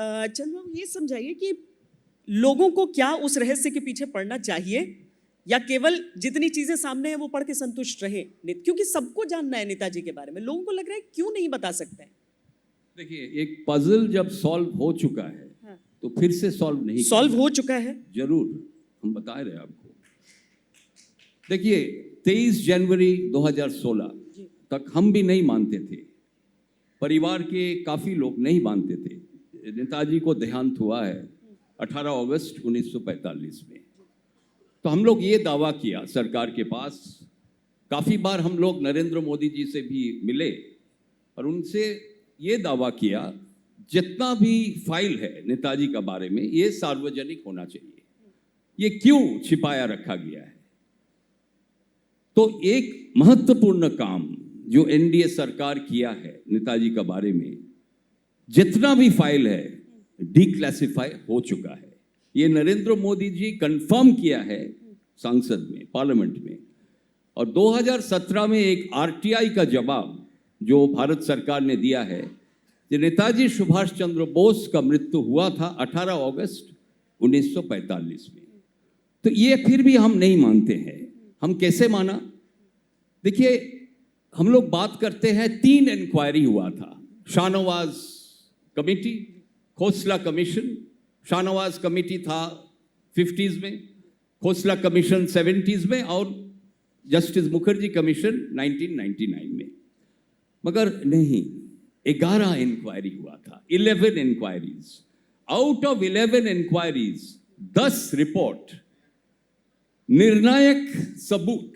चंद्रमा, ये समझाइए कि लोगों को क्या उस रहस्य के पीछे पड़ना चाहिए, या केवल जितनी चीजें सामने हैं वो पढ़ के संतुष्ट रहे? क्योंकि सबको जानना है नेताजी के बारे में, लोगों को लग रहा है क्यों नहीं बता सकते हैं। देखिए, एक पजल जब सॉल्व हो चुका है, हाँ, तो फिर से सॉल्व नहीं सॉल्व हो चुका है, जरूर हम बता रहे हैं आपको। देखिए, 23 जनवरी 2016 तक हम भी नहीं मानते थे, परिवार के काफी लोग नहीं मानते थे। नेताजी को देहांत हुआ है 18 अगस्त 1945 में। तो हम लोग ये दावा किया सरकार के पास, काफी बार हम लोग नरेंद्र मोदी जी से भी मिले और उनसे ये दावा किया, जितना भी फाइल है नेताजी का बारे में ये सार्वजनिक होना चाहिए, ये क्यों छिपाया रखा गया है। तो एक महत्वपूर्ण काम जो एनडीए सरकार किया है नेताजी का बारे में, जितना भी फाइल है डिक्लासिफाई हो चुका है। ये नरेंद्र मोदी जी कंफर्म किया है संसद में, पार्लियामेंट में। और 2017 में एक आरटीआई का जवाब जो भारत सरकार ने दिया है कि नेताजी सुभाष चंद्र बोस का मृत्यु हुआ था 18 अगस्त 1945 में। तो ये फिर भी हम नहीं मानते हैं। हम कैसे माना? देखिए, हम लोग बात करते हैं 3 इंक्वायरी हुआ था। Shahnawaz committee, Khosla commission. Shahnawaz committee था 50s में, खोसला कमीशन 70s में और जस्टिस मुखर्जी कमीशन 1999 में। मगर नहीं, 11 इंक्वायरी हुआ था, 11 inquiries. Out of 11 inquiries 10 report निर्णायक सबूत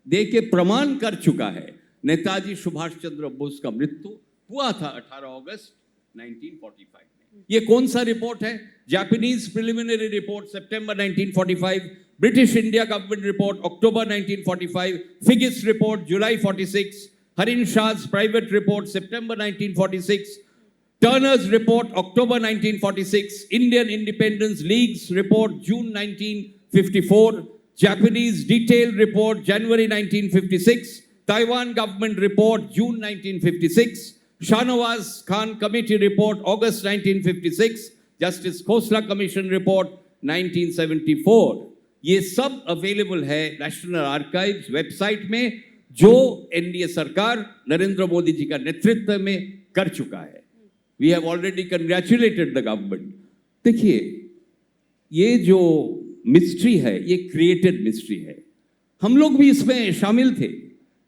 दे के प्रमाण कर चुका है नेताजी सुभाष चंद्र बोस का मृत्यु हुआ था 18 अगस्त 1945 में। ये कौन सा रिपोर्ट है? जापानीज प्रिलिमिनरी रिपोर्ट सितंबर 1945, ब्रिटिश इंडिया गवर्नमेंट रिपोर्ट अक्टूबर 1945, फिगिस रिपोर्ट जुलाई 46, हरिन शाह's प्राइवेट रिपोर्ट सितंबर 1946, टर्नर्स रिपोर्ट अक्टूबर 1946, इंडियन इंडिपेंडेंस लीग्स रिपोर्ट जून 1954, Japanese detailed report January 1956, Taiwan government report June 1956, Shahnawaz Khan committee report August 1956, Justice Khosla commission report 1974। ये सब available है national archives website में, जो NDA सरकार नरेंद्र मोदी जी का नेतृत्व में कर चुका है। We have already congratulated the government. देखिए, ये जो मिस्ट्री है ये क्रिएटेड मिस्ट्री है। हम लोग भी इसमें शामिल थे।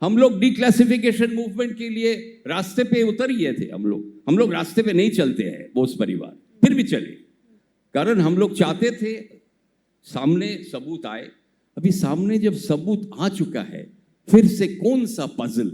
हम लोग डिक्लासिफिकेशन मूवमेंट के लिए रास्ते पे उतर गए थे। हम लोग रास्ते पे नहीं चलते हैं बोस परिवार, फिर भी चले, कारण हम लोग चाहते थे सामने सबूत आए। अभी सामने जब सबूत आ चुका है, फिर से कौन सा पजल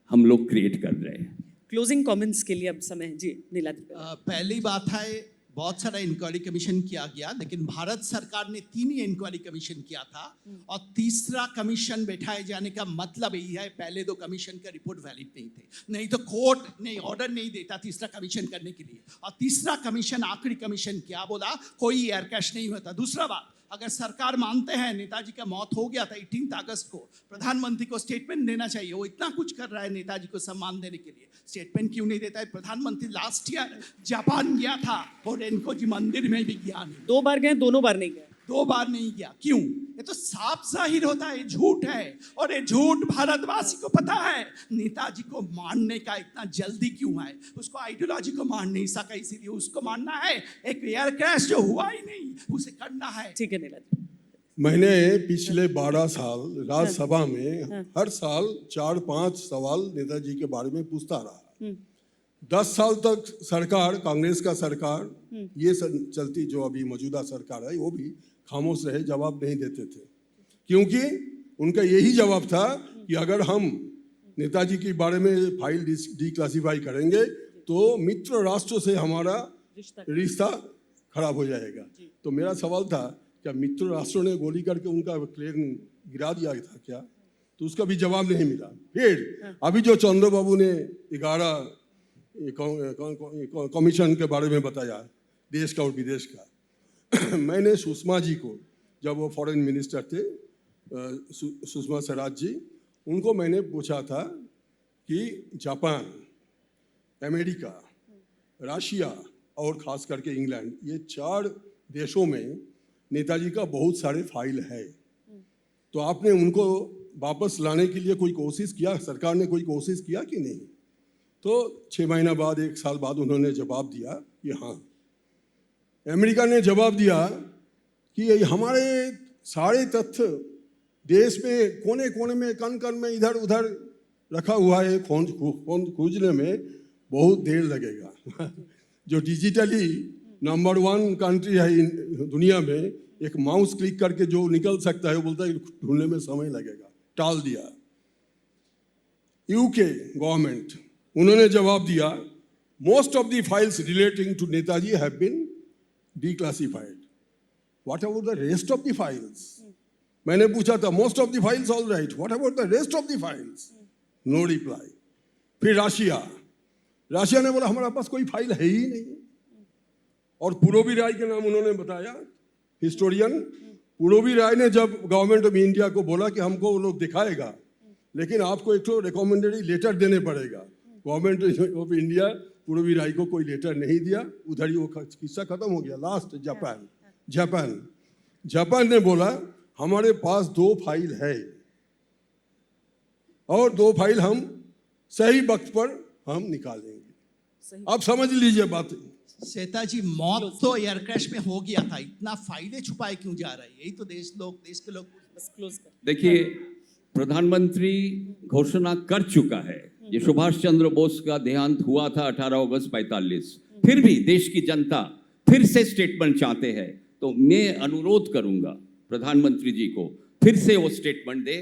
हम लोग क्रिएट कर रहे हैं। क्लोजिंग कमेंट्स के लिए अब समय जी नीलाद्री। पहली बात है, बहुत सारा इंक्वायरी कमीशन किया गया, लेकिन भारत सरकार ने 3 ही इंक्वायरी कमीशन किया था और तीसरा कमीशन बैठाए जाने का मतलब यही है, पहले 2 कमीशन का रिपोर्ट वैलिड नहीं थे, नहीं तो कोर्ट नहीं ऑर्डर नहीं देता तीसरा कमीशन करने के लिए। और तीसरा कमीशन, आखिरी कमीशन क्या बोला? कोई एयर कैश नहीं होता। दूसरा बात, अगर सरकार मानते हैं नेताजी का मौत हो गया था 18 अगस्त को, प्रधानमंत्री को स्टेटमेंट देना चाहिए। वो इतना कुछ कर रहा है नेताजी को सम्मान देने के लिए, स्टेटमेंट क्यों नहीं देता है? प्रधानमंत्री लास्ट ईयर जापान गया था और रेनको जी मंदिर में भी गया नहीं। 2 बार गए, दोनों बार नहीं गए। 2 बार नहीं गया, क्यों? ये तो साफ जाहिर होता है झूठ है, और ये झूठ भारतवासी को पता है। नेताजी को मारने का इतना जल्दी क्यों है? उसको आइडियोलॉजी को मार नहीं सका, इसीलिए उसको मारना है। एक एयर क्रैश जो हुआ ही नहीं, उसे करना है। ठीक है नीलाद्री। मैंने पिछले 12 साल राज्यसभा में हर साल 4-5 सवाल नेताजी के बारे में पूछता रहा। 10 साल तक सरकार, कांग्रेस का सरकार, ये चलती जो अभी मौजूदा सरकार है, वो भी खामोश रहे, जवाब नहीं देते थे। क्योंकि उनका यही जवाब था कि अगर हम नेताजी के बारे में फाइल डिक्लासिफाई करेंगे तो मित्र राष्ट्रों से हमारा रिश्ता खराब हो जाएगा। तो मेरा सवाल था, क्या मित्र राष्ट्रों ने गोली करके उनका प्लेन गिरा दिया था क्या? तो उसका भी जवाब नहीं मिला। फिर अभी जो चंद्रबाबू ने 11 कमीशन के बारे में बताया, देश का और विदेश का, मैंने सुषमा जी को, जब वो फॉरेन मिनिस्टर थे, सुषमा स्वराज जी, उनको मैंने पूछा था कि जापान, अमेरिका, रशिया और खास करके इंग्लैंड, ये 4 देशों में नेताजी का बहुत सारे फाइल है। तो आपने उनको वापस लाने के लिए कोई कोशिश किया, सरकार ने कोई कोशिश किया कि नहीं? तो 6 महीना बाद, 1 साल बाद उन्होंने जवाब दिया कि हाँ। अमेरिका ने जवाब दिया कि ये हमारे सारे तथ्य देश में कोने कोने में, कण कण में, इधर उधर रखा हुआ है, खोजने में बहुत देर लगेगा। जो डिजिटली नंबर 1 कंट्री है दुनिया में, एक माउस क्लिक करके जो निकल सकता है, वो बोलता है ढूंढने में समय लगेगा, टाल दिया। यूके गवर्नमेंट, उन्होंने जवाब दिया, most of the files relating to Netaji have been declassified. What about the rest of the files? मैंने पूछा था, most of the files all right. What about the rest of the files? No reply. फिर Russia ने बोला हमारे पास कोई file है ही नहीं। और पुरोबी राय के नाम उन्होंने बताया, हिस्टोरियन। पुरोबी राय ने जब गवर्नमेंट ऑफ इंडिया को बोला कि हमको वो लोग दिखाएगा, लेकिन आपको एक तो रिकमेंडरी लेटर देने पड़ेगा, गवर्नमेंट ऑफ इंडिया पुरोबी राय को कोई लेटर नहीं दिया। उधर ही वो किस्सा खत्म हो गया। लास्ट जापान ने बोला हमारे पास 2 फाइल है और 2 फाइल हम सही वक्त पर हम निकालेंगे। आप समझ लीजिए बात। श्वेता जी, मौत तो एयर क्रैश में हो गया था, इतना फाइलें छुपाए क्यों जा रहे हैं? यही तो देश के लोग बस क्लोज कर। देखिए, प्रधानमंत्री घोषणा कर चुका है। ये सुभाष चंद्र बोस का देहांत हुआ था 18 अगस्त 45। फिर भी देश की जनता फिर से स्टेटमेंट चाहते हैं, तो मैं अनुरोध करूंगा प्रधानमंत्री जी को फिर से वो स्टेटमेंट दे।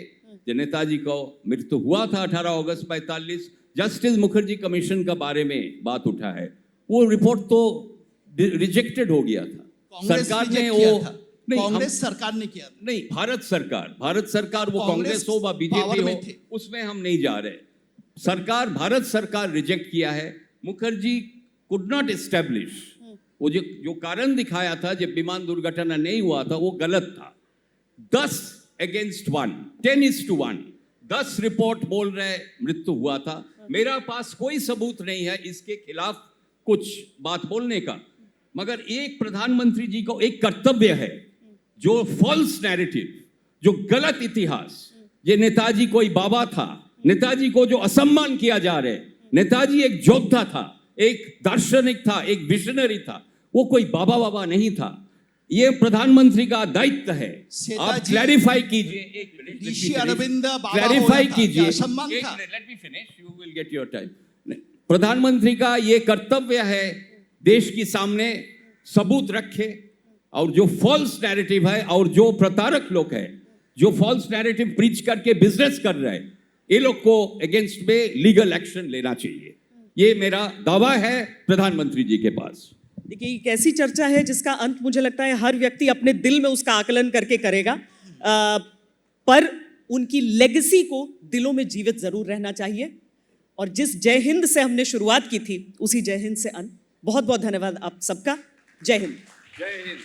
जो नेताजी को मृत्यु हुआ था 18 अगस्त 45, जस्टिस मुखर्जी कमीशन का बारे में बात उठा है, वो रिपोर्ट तो रिजेक्टेड हो गया था। सरकार ने वो कांग्रेस सरकार ने किया था। नहीं, भारत सरकार वो कांग्रेस हो व बीजेपी हो, उसमें हम नहीं जा रहे। भारत सरकार रिजेक्ट किया है। मुखर्जी कुड नॉट एस्टेब्लिश, वो जो कारण दिखाया था जब विमान दुर्घटना नहीं हुआ था, वो गलत था। 10 against 1, 10:1, 10 रिपोर्ट बोल रहे मृत्यु हुआ था। मेरा पास कोई सबूत नहीं है इसके खिलाफ कुछ बात बोलने का, मगर एक प्रधानमंत्री जी को एक कर्तव्य है, जो फॉल्स नैरेटिव, जो गलत इतिहास, ये नेताजी कोई बाबा था, नेताजी को जो असम्मान किया जा रहा है, नेताजी एक योद्धा था, एक दार्शनिक था, एक विजनरी था, वो कोई बाबा नहीं था। ये प्रधानमंत्री का दायित्व है। आप क्लैरिफाई कीजिए, क्लैरिफाई कीजिए। Let me finish, you will get your time. प्रधानमंत्री का ये कर्तव्य है देश के सामने सबूत रखे, और जो फॉल्स नैरेटिव है और जो प्रतारक लोग हैं, जो फॉल्स नैरेटिव प्रीच करके बिजनेस कर रहे हैं, ये लोग को अगेंस्ट में लीगल एक्शन लेना चाहिए। ये मेरा दावा है प्रधानमंत्री जी के पास। देखिए, एक ऐसी चर्चा है जिसका अंत मुझे लगता है हर व्यक्ति अपने दिल में उसका आकलन करके करेगा, पर उनकी लेगेसी को दिलों में जीवित जरूर रहना चाहिए। और जिस जय हिंद से हमने शुरुआत की थी, उसी जय हिंद से अंत। बहुत बहुत धन्यवाद आप सबका। जय हिंद। जय हिंद।